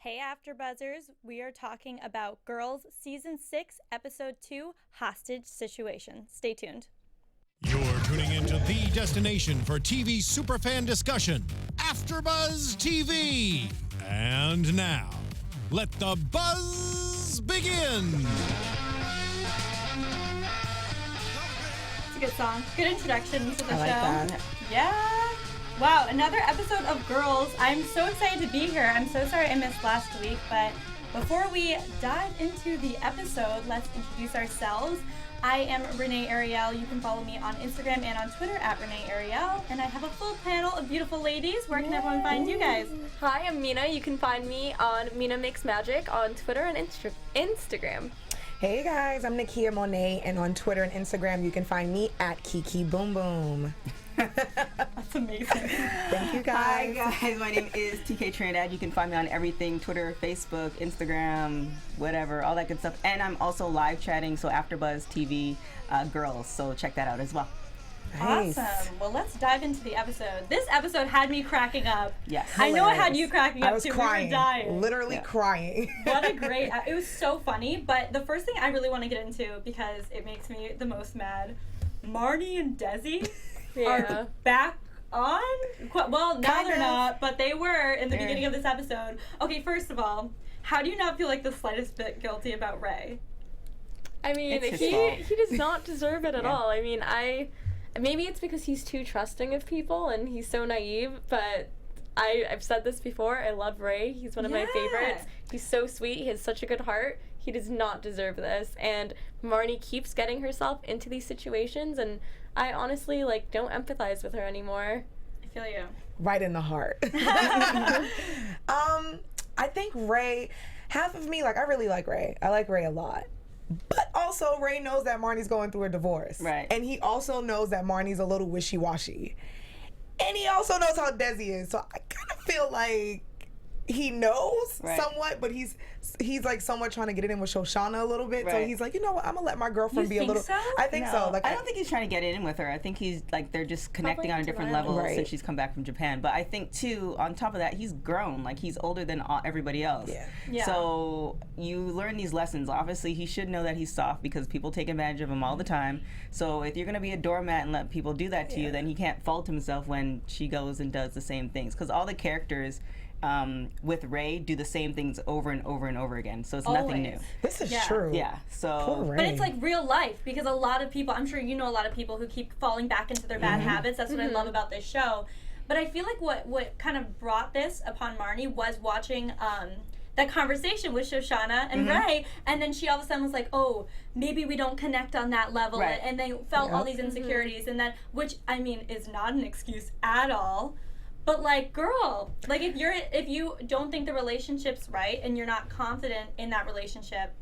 Hey AfterBuzzers, we are talking about Girls Season 6, Episode 2, Hostage Situation. Stay tuned. You're tuning into the destination for TV superfan discussion, AfterBuzz TV. And now, let the buzz begin. It's a good song. Good introduction to the show. I like that. Yeah. Wow, another episode of Girls. I'm so excited to be here. I'm so sorry I missed last week, but before we dive into the episode, let's introduce ourselves. I am Renee Ariel. You can follow me on Instagram and on Twitter at Renee Ariel. And I have a full panel of beautiful ladies. Where can everyone find you guys? Hi, I'm Mina. You can find me on Mina Makes Magic on Twitter and Instagram. Hey guys, I'm Kia Monet, and on Twitter and Instagram you can find me at Kiki Boom Boom. That's amazing. Thank you guys. Hi guys, my name is TK Trinidad. You can find me on everything, Twitter, Facebook, Instagram, whatever, all that good stuff. And I'm also live chatting, so AfterBuzz TV Girls, so check that out as well. Nice. Awesome. Well, let's dive into the episode. This episode had me cracking up. Yes. I know it had you cracking up I was too. crying, We were dying. literally crying. What a great, it was so funny, but the first thing I really want to get into, because it makes me the most mad, Marnie and Desi are back on? Well, now they're not, but they were in the beginning of this episode. Okay, first of all, how do you not feel like the slightest bit guilty about Ray? I mean, he does not deserve it at all. I mean, maybe it's because he's too trusting of people and he's so naive, but I've said this before, I love Ray. He's one of my favorites. He's so sweet. He has such a good heart. He does not deserve this. And Marnie keeps getting herself into these situations, and I honestly, don't empathize with her anymore. I feel you. Right in the heart. I think Ray, half of me, I really like Ray. I like Ray a lot. But also, Ray knows that Marnie's going through a divorce. Right. And he also knows that Marnie's a little wishy-washy. And he also knows how Desi is. So I kind of feel like he knows somewhat, but he's somewhat trying to get it in with Shoshana a little bit. Right. So he's like, you know what, I'm gonna let my girlfriend be a little. So? I think so. I don't think he's trying to get it in with her. I think he's they're just connecting on a different level since she's come back from Japan. But I think too, on top of that, he's grown. He's older than everybody else. Yeah. So you learn these lessons. Obviously, he should know that he's soft because people take advantage of him all the time. So if you're gonna be a doormat and let people do that to you, then he can't fault himself when she goes and does the same things. Because all the characters with Ray do the same things over and over and over again, so it's nothing new. This is true. Yeah, so Poor Ray. But it's like real life, because a lot of people, I'm sure you know a lot of people who keep falling back into their bad habits. That's what I love about this show. But I feel like what kind of brought this upon Marnie was watching that conversation with Shoshana and Ray, and then she all of a sudden was like, oh, maybe we don't connect on that level, and they felt all these insecurities, and that, which, I mean, is not an excuse at all. But girl, if you don't think the relationship's right and you're not confident in that relationship,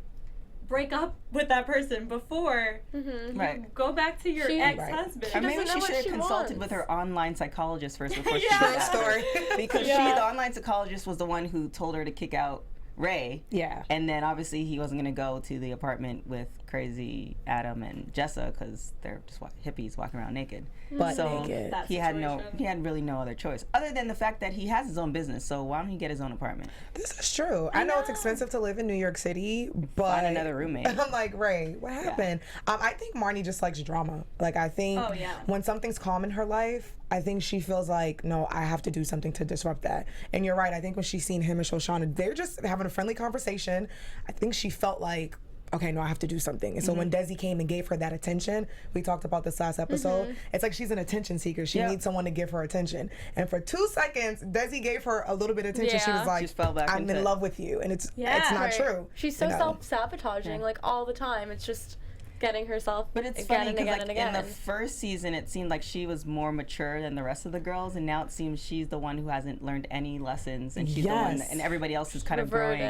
break up with that person before you go back to your ex-husband. Or maybe she should have consulted with her online psychologist first before she did that. Story. Because the online psychologist was the one who told her to kick out Ray. Yeah. And then obviously he wasn't going to go to the apartment with crazy Adam and Jessa because they're just hippies walking around naked. But so naked. he had really no other choice other than the fact that he has his own business. So why don't he get his own apartment? This is true. I know it's expensive to live in New York City, but find another roommate. I'm like, Ray, what happened? I think Marnie just likes drama. I think when something's calm in her life, I think she feels like, no, I have to do something to disrupt that. And you're right. I think when she's seen him and Shoshana, they're just having a friendly conversation. I think she felt like, okay, no, I have to do something. And so when Desi came and gave her that attention, we talked about this last episode, it's like she's an attention seeker. She needs someone to give her attention. And for 2 seconds, Desi gave her a little bit of attention. She was like, I'm in love with you. And it's not true. She's so self-sabotaging, all the time. It's just getting herself but it's again funny and again because and again. In the first season it seemed like she was more mature than the rest of the girls, and now it seems she's the one who hasn't learned any lessons, and she's the one and everybody else is kind of growing,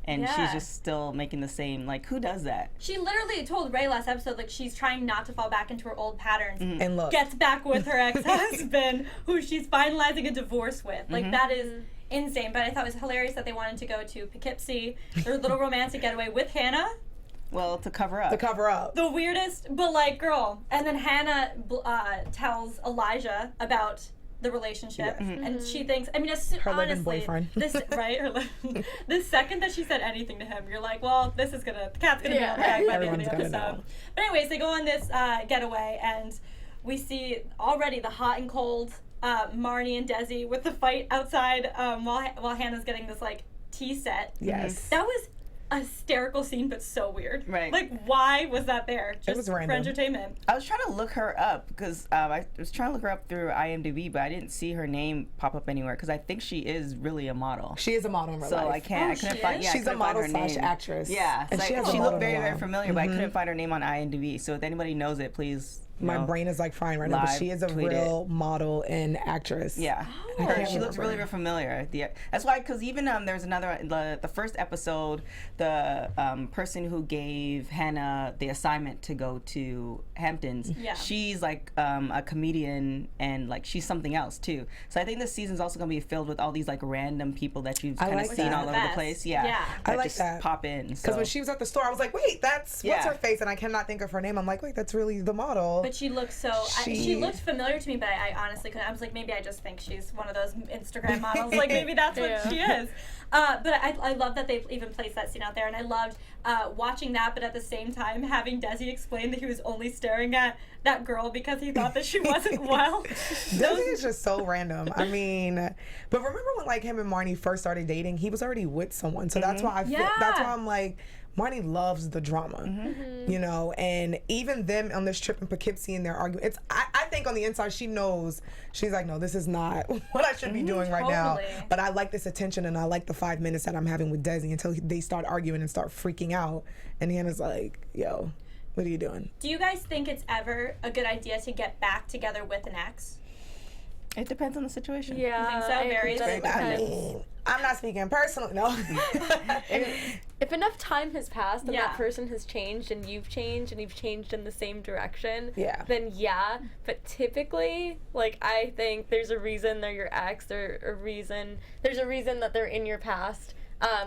and she's just still making the same, who does that? She literally told Ray last episode she's trying not to fall back into her old patterns, and look, gets back with her ex-husband who she's finalizing a divorce with. That is insane. But I thought it was hilarious that they wanted to go to Poughkeepsie, their little romantic getaway with Hannah. Well, to cover up. The weirdest, but girl. And then Hannah tells Elijah about the relationship, and she thinks, I mean, her honestly, living boyfriend. This right, the second that she said anything to him, you're like, well, the cat's gonna be on the bag by the end of the episode. But anyways, they go on this getaway, and we see already the hot and cold Marnie and Desi with the fight outside while Hannah's getting this like tea set. Yes, that was a hysterical scene, but so weird. Right. Like, why was that there? Just it was random. For entertainment. I was trying to look her up because I was trying to look her up through IMDb, but I didn't see her name pop up anywhere because I think she is really a model. She is a model in real life. So I couldn't find. Yeah, she's a model / actress. Yeah, and she looked very, very familiar, but I couldn't find her name on IMDb. So if anybody knows it, please. My brain is like frying right now, but she is a real model and actress. Yeah, she looks really, really familiar. That's why, because even there's another the first episode, the person who gave Hannah the assignment to go to Hamptons, she's like a comedian and like she's something else too. So I think this season's also gonna be filled with all these like random people that you've kind of seen all over the place. Yeah, I like just that. Pop in. Because when she was at the store, I was like, wait, that's what's her face, and I cannot think of her name. I'm like, wait, that's really the model. But she looks she looked familiar to me, but I honestly couldn't. I was like, maybe I just think she's one of those Instagram models. Like, maybe that's what she is. But I love that they even placed that scene out there, and I loved watching that, but at the same time having Desi explain that he was only staring at that girl because he thought that she wasn't well. Desi is just so random. I mean, but remember when like him and Marnie first started dating, he was already with someone, so that's why that's why I'm like, Marnie loves the drama, you know, and even them on this trip in Poughkeepsie and their argument. I think on the inside she knows, she's like, no, this is not what I should be doing right now. But I like this attention, and I like the 5 minutes that I'm having with Desi until they start arguing and start freaking out. And Hannah's like, yo, what are you doing? Do you guys think it's ever a good idea to get back together with an ex? It depends on the situation. Yeah, you think so? I mean, I'm not speaking personally, no. If enough time has passed and that person has changed and you've changed in the same direction, then but typically, like, I think there's a reason they're your ex, there's a reason that they're in your past.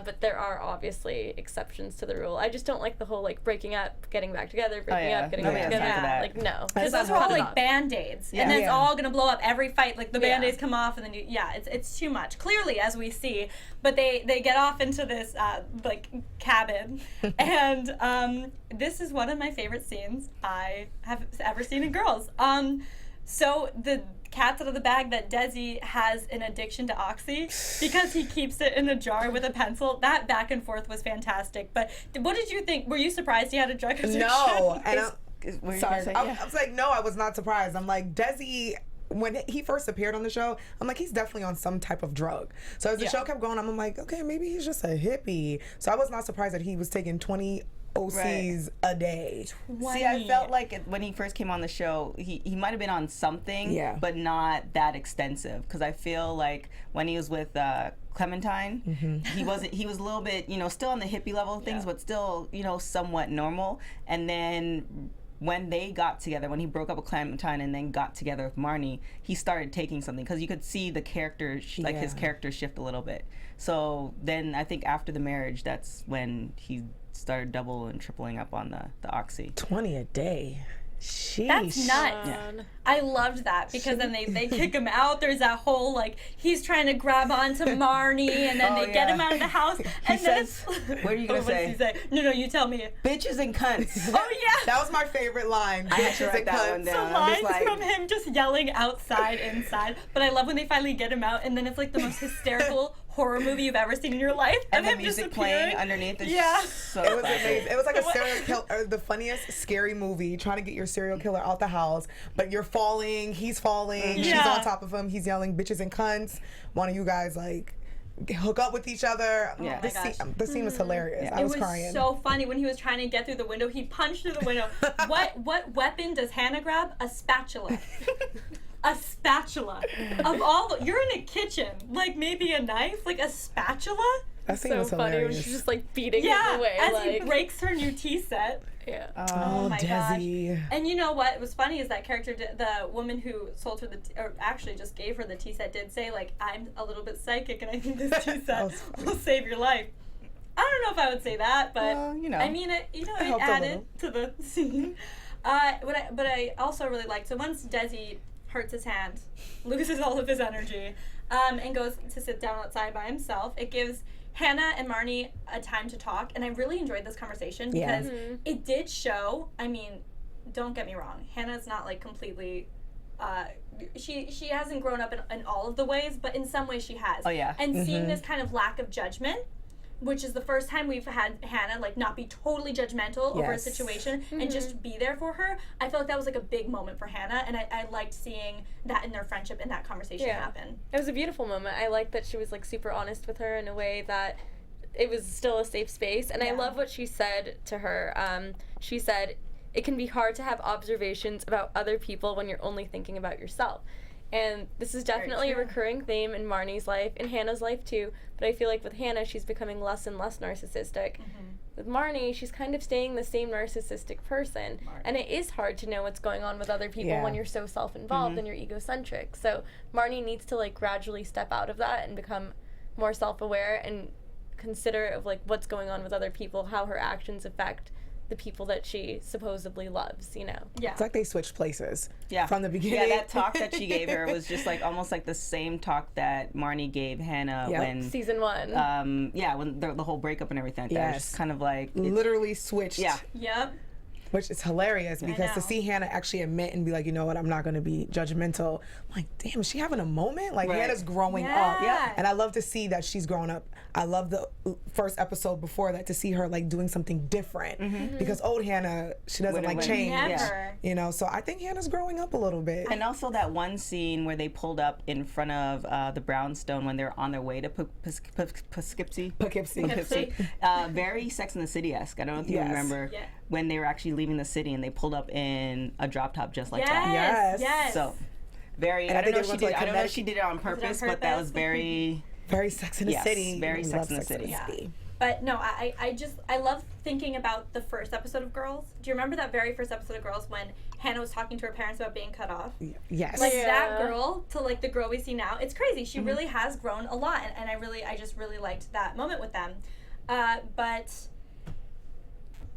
But there are obviously exceptions to the rule. I just don't like the whole like breaking up, getting back together, breaking up, getting back together. Like no, because those are all like band-aids, and then it's all gonna blow up every fight. Like the band-aids come off, and then it's too much. Clearly, as we see, but they get off into this like cabin, and this is one of my favorite scenes I have ever seen in Girls. So the cat's out of the bag that Desi has an addiction to Oxy because he keeps it in a jar with a pencil. That back and forth was fantastic. But what did you think? Were you surprised he had a drug addiction? No. And I was like, no, I was not surprised. I'm like, Desi, when he first appeared on the show, I'm like, he's definitely on some type of drug. So as the show kept going, I'm like, okay, maybe he's just a hippie. So I was not surprised that he was taking 20 OCs a day. 20. See, I felt like when he first came on the show, he might have been on something, but not that extensive. Because I feel like when he was with Clementine, he was a little bit, still on the hippie level of things, but still, somewhat normal. And then when they got together, when he broke up with Clementine and then got together with Marnie, he started taking something because you could see the character, his character shift a little bit. So then I think after the marriage, that's when he started double and tripling up on the Oxy. 20 a day. Sheesh. That's nuts. Yeah. I loved that because then they kick him out. There's that whole like he's trying to grab onto Marnie and then they get him out of the house. And then what are you gonna say? What does he say? No, you tell me. Bitches and cunts. Oh yeah. That was my favorite line. I had to write that one down. So lines from him just yelling outside, inside. But I love when they finally get him out and then it's like the most hysterical horror movie you've ever seen in your life, and the music playing underneath. Is so it was amazing. It was like a serial killer, the funniest scary movie. Trying to get your serial killer out the house, but you're falling, he's falling, she's on top of him, he's yelling bitches and cunts. One of you guys like hook up with each other. Yeah. The scene was hilarious. Yeah. I was crying. It was so funny when he was trying to get through the window. He punched through the window. What weapon does Hannah grab? A spatula. A spatula. Of all you're in a kitchen, like maybe a knife, like a spatula. That scene was hilarious. Funny when she's just like beating him away. As he breaks her new tea set. Yeah. Oh my Desi. gosh. And you know what was funny is that character, the woman who sold her or actually just gave her the tea set, did say like, I'm a little bit psychic and I think this tea set will save your life. I don't know if I would say that, but I mean, it added to the scene. But I also really liked, so once Desi hurts his hand, loses all of his energy, and goes to sit down outside by himself. It gives Hannah and Marnie a time to talk, and I really enjoyed this conversation because it did show, I mean, don't get me wrong, Hannah's not like completely, she hasn't grown up in all of the ways, but in some ways she has. Oh yeah. And seeing this kind of lack of judgment, which is the first time we've had Hannah like not be totally judgmental over a situation and just be there for her. I felt like that was like a big moment for Hannah, and I liked seeing that in their friendship and that conversation happen. It was a beautiful moment. I liked that she was like super honest with her in a way that it was still a safe space, and I love what she said to her. She said, "It can be hard to have observations about other people when you're only thinking about yourself." And this is definitely a recurring theme in Marnie's life, in Hannah's life too, but I feel like with Hannah, she's becoming less and less narcissistic. With Marnie, she's kind of staying the same narcissistic person, and it is hard to know what's going on with other people when you're so self-involved and you're egocentric. So Marnie needs to like gradually step out of that and become more self-aware and considerate of like what's going on with other people, how her actions affect the people that she supposedly loves, you know? Yeah. It's like they switched places from the beginning. Yeah, that talk that she gave her was just like almost like the same talk that Marnie gave Hannah when season 1. When the whole breakup and everything like that. It was just kind of like literally switched. Yeah. Yep. Which is hilarious because to see Hannah actually admit and be like, you know what, I'm not going to be judgmental. I'm like, damn, is she having a moment? Like, Hannah's growing up. Yeah. And I love to see that she's grown up. I love the first episode before that to see her, like, doing something different. Because old Hannah, she doesn't like change. Never. You know, so I think Hannah's growing up a little bit. And also that one scene where they pulled up in front of the brownstone when they're on their way to Poughkeepsie. Very Sex and the City-esque. I don't know if you remember when they were actually leaving the city and they pulled up in a drop top just like that. Yes. So very. I don't know if she did it on purpose, but that was very Sex in the City. Very Sex in the City. Yeah. But no, I love thinking about the first episode of Girls. Do you remember that very first episode of Girls when Hannah was talking to her parents about being cut off? Yes. Like that girl to like the girl we see now. It's crazy. She really has grown a lot, and I just really liked that moment with them. But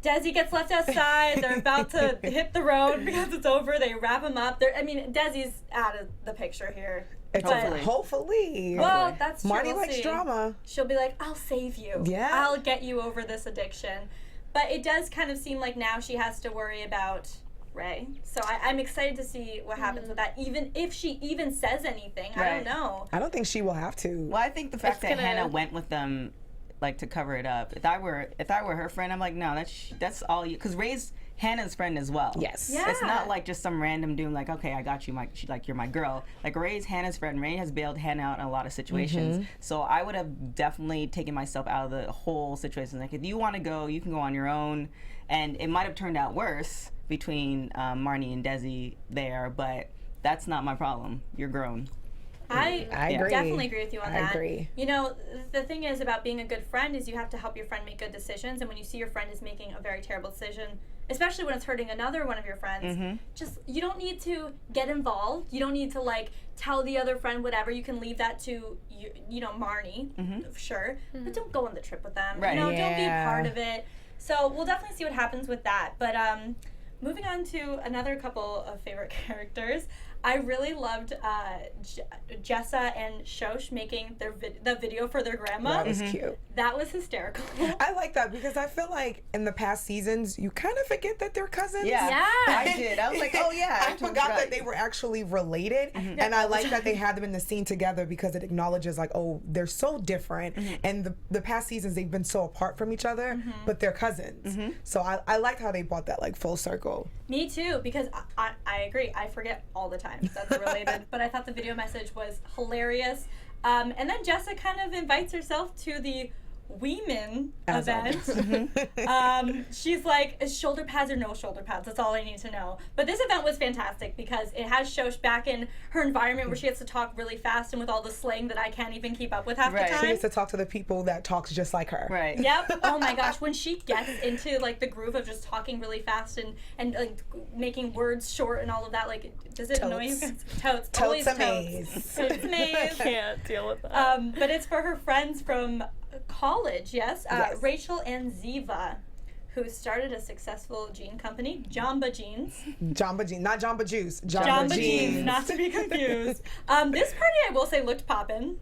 Desi gets left outside. They're about to hit the road because it's over. They wrap him up. Desi's out of the picture here. Hopefully. Well, that's true. Marnie likes drama. She'll be like, I'll save you. Yeah. I'll get you over this addiction. But it does kind of seem like now she has to worry about Ray. So I'm excited to see what happens with that. Even if she even says anything, I don't know. I don't think she will have to. Well, I think the fact that Hannah went with them like to cover it up. If I were her friend, I'm like, no, that's all you, because Ray's Hannah's friend as well. Yes. Yeah. It's not like just some random dude like, okay, I got you, you're my girl. Like Ray's Hannah's friend. Ray has bailed Hannah out in a lot of situations. So I would have definitely taken myself out of the whole situation. Like, if you want to go, you can go on your own. And it might have turned out worse between Marnie and Desi there, but that's not my problem. You're grown. I agree. definitely agree with you on that. I agree. You know, the thing is about being a good friend is you have to help your friend make good decisions, and when you see your friend is making a very terrible decision, especially when it's hurting another one of your friends, just, you don't need to get involved. You don't need to, like, tell the other friend whatever. You can leave that to, you know, Marnie, sure, but don't go on the trip with them. Right. You know, don't be a part of it. So we'll definitely see what happens with that. But moving on to another couple of favorite characters, I really loved Jessa and Shosh making the video for their grandma. That was cute. That was hysterical. I like that because I feel like in the past seasons, you kind of forget that they're cousins. Yeah. I did. I was like, oh yeah. I forgot that they were actually related. And I like that they had them in the scene together because it acknowledges like, oh, they're so different. And the past seasons, they've been so apart from each other, but they're cousins. So I liked how they brought that like full circle. Me too, because I agree. I forget all the time that's related. But I thought the video message was hilarious. And then Jessa kind of invites herself to the Women event. She's like, is shoulder pads or no shoulder pads? That's all I need to know. But this event was fantastic because it has Shosh back in her environment where she gets to talk really fast and with all the slang that I can't even keep up with half the time. She gets to talk to the people that talks just like her. Right. Yep. Oh my gosh, when she gets into like the groove of just talking really fast and like making words short and all of that, like, does it annoy you guys? Totes. Totes Always amaze. Totes amaze. I can't deal with that. But it's for her friends from college, yes? Yes. Rachel and Ziva, who started a successful jean company, Jamba Jeans. Jamba Jeans, not Jamba Juice. Jamba Jeans, not to be confused. This party, I will say, looked poppin'.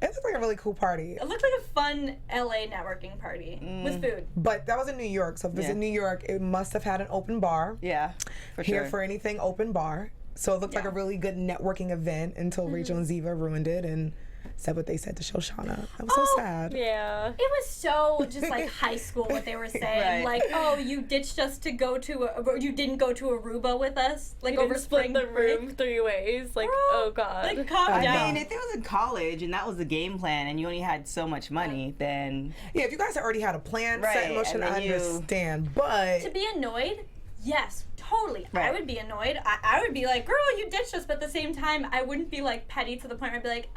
It looked like a really cool party. It looked like a fun LA networking party with food. But that was in New York, so if it's in New York, it must have had an open bar. Yeah, for sure. Here for anything, open bar. So it looked like a really good networking event until Rachel and Ziva ruined it and said what they said to Shoshana. That was so sad. Yeah. It was so just like high school what they were saying. Right. Like, oh, you ditched us to go to, you didn't go to Aruba with us, like You over didn't split spring the break. room 3 ways. Like, Girl, oh God. Like, calm I down. mean, if it was in college and that was the game plan and you only had so much money, then... Yeah, if you guys already had a plan set in motion, and I then you- understand. But To be annoyed, yes, totally. I Right. would be annoyed. I would be like, girl, you ditched us. But at the same time, I wouldn't be like petty to the point where I'd be like,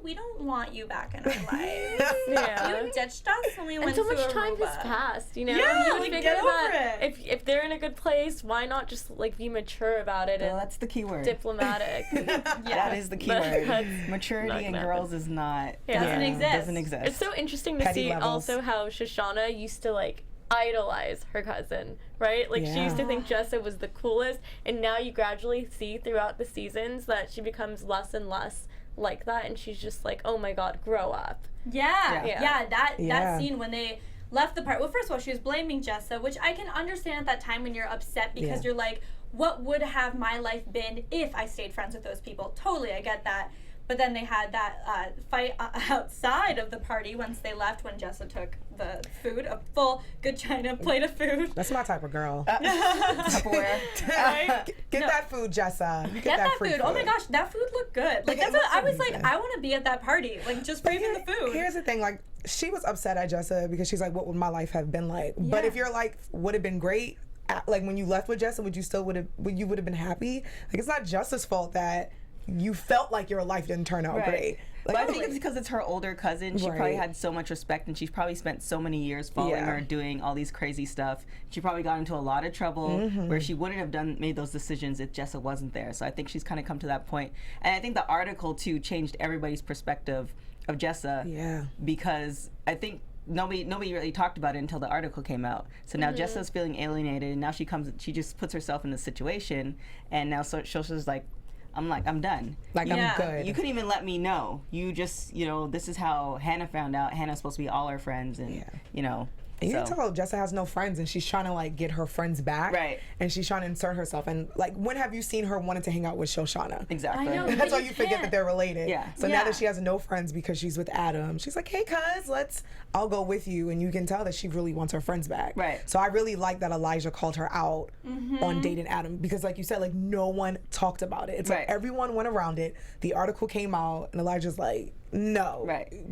we don't want you back in our lives. Yeah. You ditched us when we And went so to much time Aruba. has passed, you know? Yeah, you would like, figure get over that it. if they're in a good place, why not just like be mature about it Well, and that's the key word. diplomatic? That is the key But word. that's Maturity not in gonna girls is not... Yeah. Doesn't exist. Doesn't exist. It's so interesting to Petty see levels. also how Shoshana used to like idolize her cousin, right? Like she used to think Jessa was the coolest, and now you gradually see throughout the seasons that she becomes less and less like that, and she's just like, oh my God, grow up. Yeah. That Yeah. scene when they left the part. Well, first of all, she was blaming Jessa, which I can understand at that time when you're upset because you're like, what would have my life been if I stayed friends with those people? Totally, I get that. But then they had that fight outside of the party once they left when Jessa took the food, a full good china plate of food. that's my type of girl. Tupperware. Right? Get that food, Jessa. You Get that free food. Oh my gosh, that food looked good. Like it that's what looks I was like, amazing. I want to be at that party. Like just But bringing the food. Here's the thing, like, she was upset at Jessa because she's like, what would my life have been like? But if your life would have been great, like when you left with Jessa, would you would have been happy? Like, it's not Jessa's fault that you felt like your life didn't turn out great. Like, But I think it's because it's her older cousin. She probably had so much respect, and she's probably spent so many years following her, doing all these crazy stuff. She probably got into a lot of trouble where she wouldn't have made those decisions if Jessa wasn't there. So I think she's kind of come to that point. And I think the article too changed everybody's perspective of Jessa. Yeah. Because I think nobody really talked about it until the article came out. So now Jessa's feeling alienated, and now she just puts herself in this situation, and now Shosha's like, I'm done. Like, I'm good. You couldn't even let me know. You just, this is how Hannah found out. Hannah's supposed to be all our friends, and, And you can tell Jessa has no friends, and she's trying to like get her friends back. Right. And she's trying to insert herself. And like, when have you seen her wanting to hang out with Shoshana? Exactly. I know. That's why you you forget can't. that they're related. Yeah. So now that she has no friends because she's with Adam, she's like, hey, cuz, I'll go with you. And you can tell that she really wants her friends back. Right. So I really like that Elijah called her out on dating Adam because, like you said, like, no one talked about it. It's like everyone went around it. The article came out, and Elijah's like, no,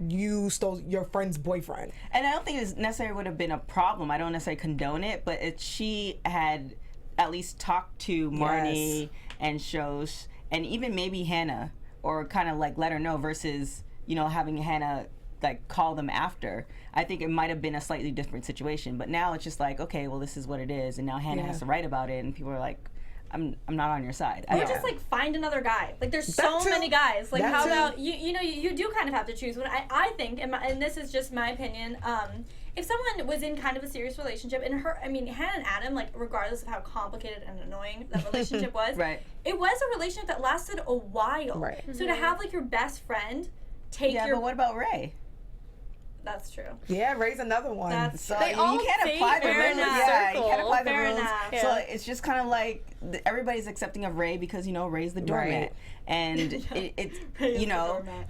you stole your friend's boyfriend. And I don't think it necessarily would have been a problem. I don't necessarily condone it, but she had at least talked to Marnie and Shosh, and even maybe Hannah, or kind of like let her know versus, having Hannah like call them after. I think it might have been a slightly different situation, but now it's just like, okay, well, this is what it is, and now Hannah has to write about it, and people are like, I'm not on your side. Or just like find another guy. Like there's so many guys. Like how about you do kind of have to choose. When I think, and this is just my opinion, if someone was in kind of a serious relationship, and Hannah and Adam, like regardless of how complicated and annoying that relationship was, it was a relationship that lasted a while. Right. So to have like your best friend take your. Yeah, but what about Ray? That's true. Yeah, Ray's another one. That's So They you all can't say apply the fair rules. enough. Yeah, you can't apply the Fair rules. enough. So it's just kind of like everybody's accepting of Ray because Ray's the doormat, Right. and it's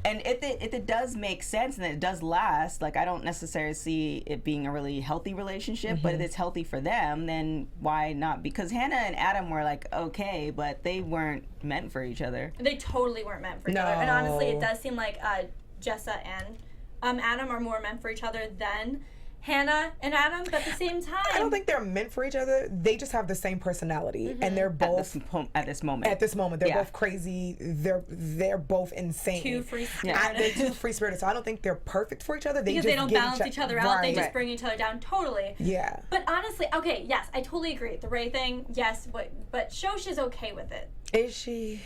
and if it does make sense and it does last, like I don't necessarily see it being a really healthy relationship, but if it's healthy for them, then why not? Because Hannah and Adam were like okay, but they weren't meant for each other. They totally weren't meant for each other. And honestly, it does seem like Jessa and Adam are more meant for each other than Hannah and Adam, but at the same time, I don't think they're meant for each other. They just have the same personality, and they're both at this moment. They're both crazy. They're both insane. too free spirited. They're too free spirited. So I don't think they're perfect for each other. Because they don't balance each other out. They just Right. bring each other down. Totally. Yeah. But honestly, okay, yes, I totally agree. The Ray thing, yes, but Shosh is okay with it. Is she?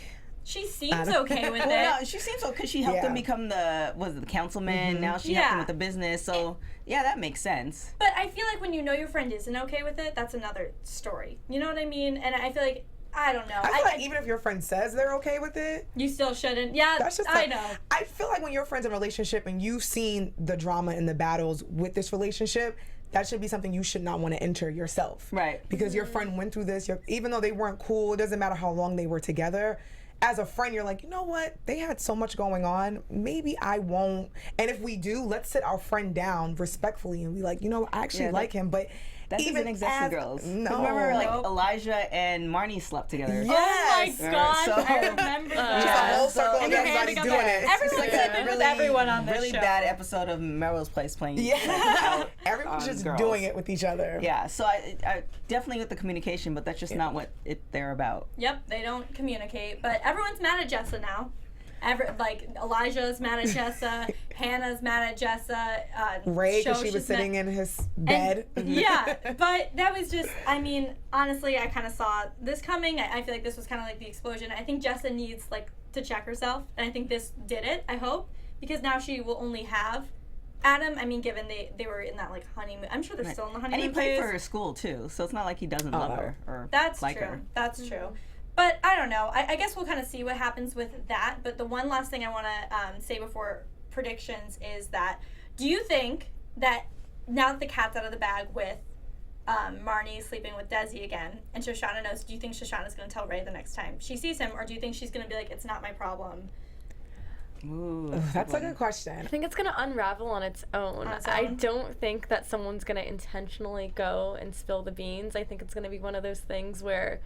She seems okay with it. No, she seems so because she helped him become the councilman. Now she helped him with the business. So yeah, that makes sense. But I feel like when you know your friend isn't okay with it, that's another story. You know what I mean? And I feel like I don't know. I feel like even if your friend says they're okay with it, you still shouldn't. Yeah, that's just I know. I feel like when your friend's in a relationship and you've seen the drama and the battles with this relationship, that should be something you should not want to enter yourself. Right. Because your friend went through this. Even though they weren't cool, it doesn't matter how long they were together. As a friend, you're like, you know what? They had so much going on. Maybe I won't. And if we do, let's sit our friend down respectfully and be like, you know, I actually like him, but that even exist in Girls. No. Remember, like Elijah and Marnie slept together. Yes. Oh my God, I remember that. Just a whole circle of everybody's doing it. Everyone's sleeping with everyone on this really show. Bad episode of Melrose Place playing. Everyone's just doing it with each other. Yeah, so I definitely with the communication, but that's just not what they're about. Yep, they don't communicate, but everyone's mad at Jessa now. Like Elijah's mad at Jessa, Hannah's mad at Jessa. Ray, because she was sitting in his bed. Yeah, but that was just, I mean, honestly, I kind of saw this coming. I feel like this was kind of like the explosion. I think Jessa needs like to check herself, and I think this did it, I hope, because now she will only have Adam. I mean, given they were in that like honeymoon, I'm sure they're still in the honeymoon And he played phase. for her school too, so it's not like he doesn't love her or That's like true. her. That's true. But I don't know. I guess we'll kind of see what happens with that. But the one last thing I want to say before predictions is that, do you think that now that the cat's out of the bag with Marnie sleeping with Desi again, and Shoshana knows, do you think Shoshana's going to tell Ray the next time she sees him, or do you think she's going to be like, it's not my problem? Ooh, that's a good question. I think it's going to unravel on its own. I don't think that someone's going to intentionally go and spill the beans. I think it's going to be one of those things where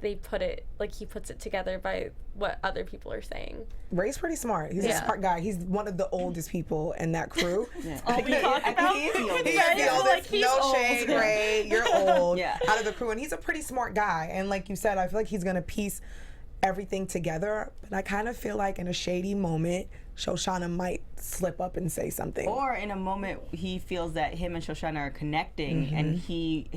they put it, like he puts it together by what other people are saying. Ray's pretty smart. He's a smart guy. He's one of the oldest people in that crew. All we talk about. He's the oldest. No shade, Ray. You're old. Out of the crew. And he's a pretty smart guy. And like you said, I feel like he's going to piece everything together. But I kind of feel like in a shady moment, Shoshana might slip up and say something. Or in a moment he feels that him and Shoshana are connecting and he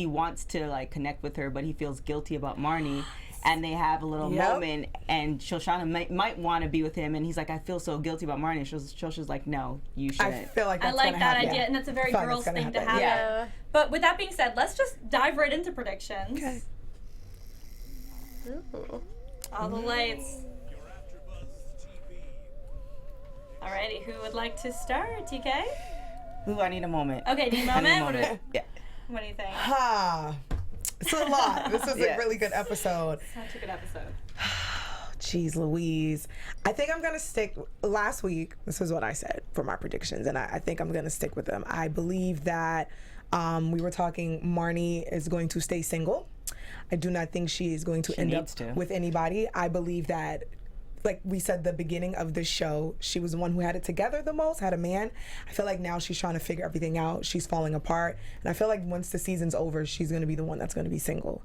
wants to like connect with her, but he feels guilty about Marnie, and they have a little moment, and Shoshana might want to be with him, and he's like, I feel so guilty about Marnie. Shosha's like, no, you shouldn't. I feel like that's I like that happen. idea, and that's a very girls thing to have. Yeah. But with that being said, let's just dive right into predictions. Okay. Ooh. All the lights. Alrighty, who would like to start? TK? Ooh, I need a moment. Okay, need a moment? Yeah. What do you think? It's a lot. This was a really good episode. Such a good episode. Jeez Louise. I think I'm going to stick, last week, this is what I said for my predictions, and I think I'm going to stick with them. I believe that we were talking Marnie is going to stay single. I do not think she is going to end up with anybody. I believe that, like we said, the beginning of this show, she was the one who had it together the most, had a man. I feel like now she's trying to figure everything out. She's falling apart. And I feel like once the season's over, she's going to be the one that's going to be single.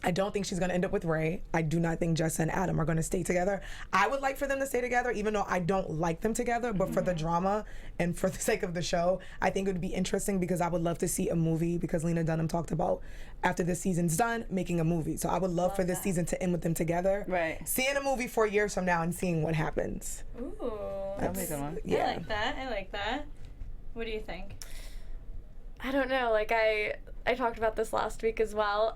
I don't think she's going to end up with Ray. I do not think Jessa and Adam are going to stay together. I would like for them to stay together, even though I don't like them together. But for the drama and for the sake of the show, I think it would be interesting because I would love to see a movie, because Lena Dunham talked about, after this season's done, making a movie. So I would love for this season to end with them together. Right. Seeing a movie 4 years from now and seeing what happens. Ooh. That'll be a good one. I like that. I like that. What do you think? I don't know. Like I talked about this last week as well.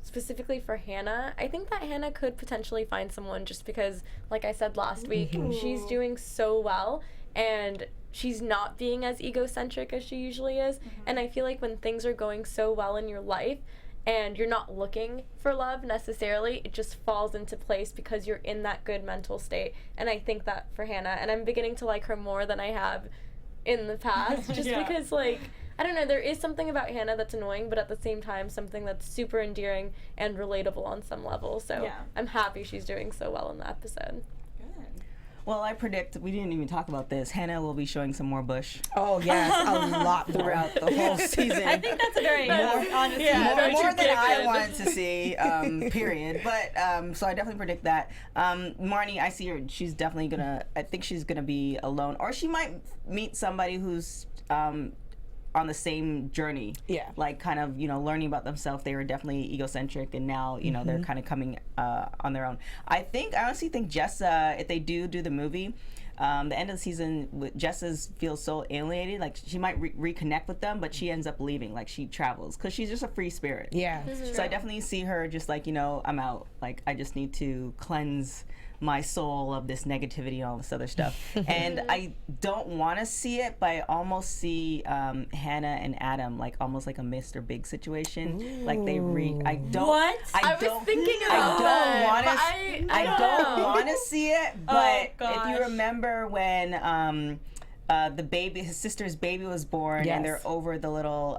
Specifically for Hannah, I think that Hannah could potentially find someone just because, like I said last week, she's doing so well and she's not being as egocentric as she usually is. And I feel like when things are going so well in your life and you're not looking for love necessarily, it just falls into place because you're in that good mental state. And I think that for Hannah, and I'm beginning to like her more than I have in the past, just because, like, I don't know, there is something about Hannah that's annoying, but at the same time, something that's super endearing and relatable on some level. So I'm happy she's doing so well in the episode. Good. Well, I predict, we didn't even talk about this, Hannah will be showing some more bush. Oh, yes, a lot throughout the whole season. I think that's a very honest more than I wanted to see, period. But, so I definitely predict that. Marnie, I see her, she's definitely I think she's gonna be alone. Or she might meet somebody who's, on the same journey. Yeah. Like kind of, learning about themselves. They were definitely egocentric, and now, they're kind of coming on their own. I honestly think Jessa, if they do the movie, the end of the season, Jessa feels so alienated. Like she might reconnect with them, but she ends up leaving. Like she travels because she's just a free spirit. Yeah. So I definitely see her just like, I'm out. Like I just need to cleanse my soul of this negativity and all this other stuff. And I don't want to see it, but I almost see Hannah and Adam like almost like a Mr. Big situation. Ooh. Like they I don't. What? I was thinking about I don't want to see it, but if you gosh. remember when the baby, his sister's baby was born, and they're over the little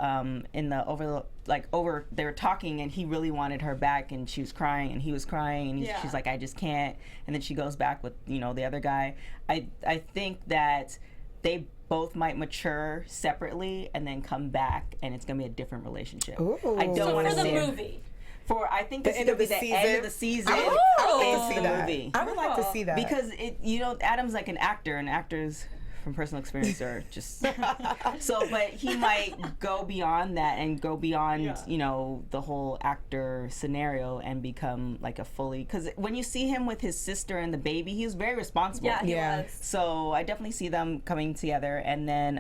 they were talking, and he really wanted her back, and she was crying, and he was crying, and she's like, I just can't. And then she goes back with the other guy. I think that they both might mature separately and then come back, and it's gonna be a different relationship. Ooh. I don't want to for see the it. movie. I think this is end gonna of be the the end of the season. I would like to see the that. movie. I would like to see that Because Adam's like an actor, and actors from personal experience are just but he might go beyond that and go beyond the whole actor scenario and become like a fully, because when you see him with his sister and the baby, he was very responsible. Yeah, he was. So I definitely see them coming together. And then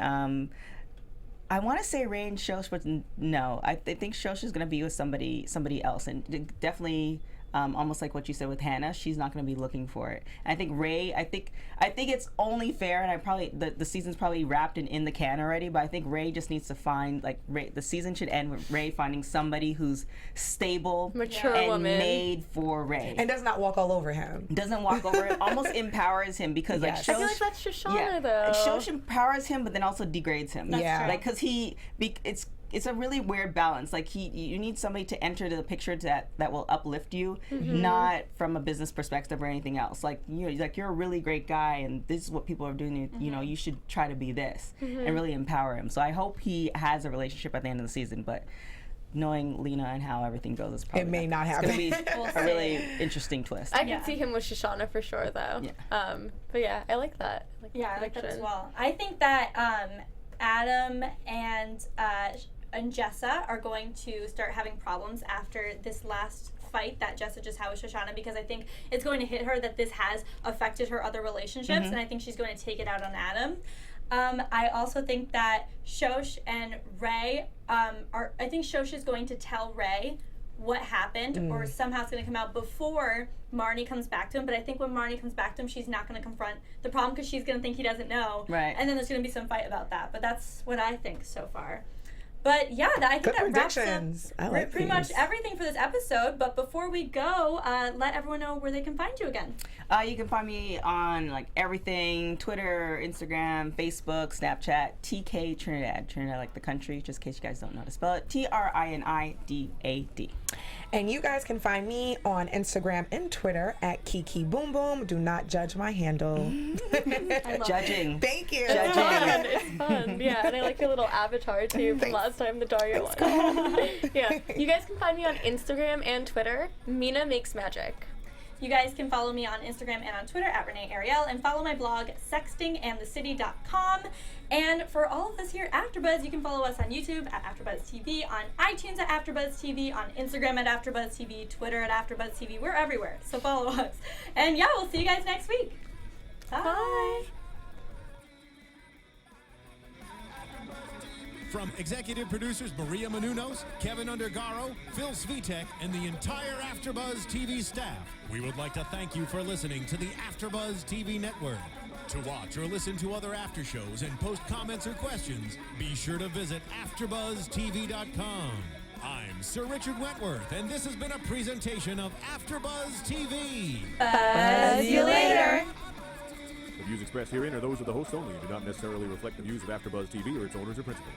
I want to say Ray and Shosh, but no, I think Shosh is going to be with somebody else, and definitely almost like what you said with Hannah, she's not going to be looking for it. And I think Ray, I think it's only fair, and I probably the season's probably wrapped in the can already, but I think Ray just needs to find the season should end with Ray finding somebody who's stable, mature and woman, made for Ray, and does not walk all over him. Doesn't walk over him, almost empowers him, because Yes. I feel like that's Shoshana though. Shosh empowers him, but then also degrades him. Yeah. Like because it's a really weird balance. Like you need somebody to enter the picture that will uplift you, not from a business perspective or anything else. Like you're a really great guy, and this is what people are doing. You should try to be this and really empower him. So I hope he has a relationship at the end of the season. But knowing Lena and how everything goes, is probably It may not happen. It's gonna be a really interesting twist. I can see him with Shoshana for sure though. Yeah. But yeah, I like that. I like that as well. I think that Adam and Jessa are going to start having problems after this last fight that Jessa just had with Shoshana, because I think it's going to hit her that this has affected her other relationships, and I think she's going to take it out on Adam. I also think that Shosh and Ray I think Shosh is going to tell Ray what happened, or somehow it's going to come out before Marnie comes back to him. But I think when Marnie comes back to him, she's not going to confront the problem, because she's going to think he doesn't know. Right. And then there's going to be some fight about that. But that's what I think so far. But yeah, I think that wraps up pretty much everything for this episode. But before we go, let everyone know where they can find you again. You can find me on everything: Twitter, Instagram, Facebook, Snapchat. TK Trinidad like the country, just in case you guys don't know how to spell it. TRINIDAD. And you guys can find me on Instagram and Twitter at Kiki Boom Boom. Do not judge my handle. Judging. Thank you. Judging. It's fun. Yeah, and I like your little avatar too from last time, the Daria one. Yeah. You guys can find me on Instagram and Twitter. Mina Makes Magic. You guys can follow me on Instagram and on Twitter at Renee Ariel, and follow my blog, sextingandthecity.com. And for all of us here at AfterBuzz, you can follow us on YouTube at AfterBuzz TV, on iTunes at AfterBuzz TV, on Instagram at AfterBuzz TV, Twitter at AfterBuzz TV. We're everywhere, so follow us. And yeah, we'll see you guys next week. Bye. Bye. From executive producers Maria Menounos, Kevin Undergaro, Phil Svitek, and the entire AfterBuzz TV staff, we would like to thank you for listening to the AfterBuzz TV network. To watch or listen to other after shows and post comments or questions, be sure to visit AfterBuzzTV.com. I'm Sir Richard Wentworth, and this has been a presentation of AfterBuzz TV. Buzz you later. The views expressed herein are those of the hosts only and do not necessarily reflect the views of AfterBuzz TV or its owners or principals.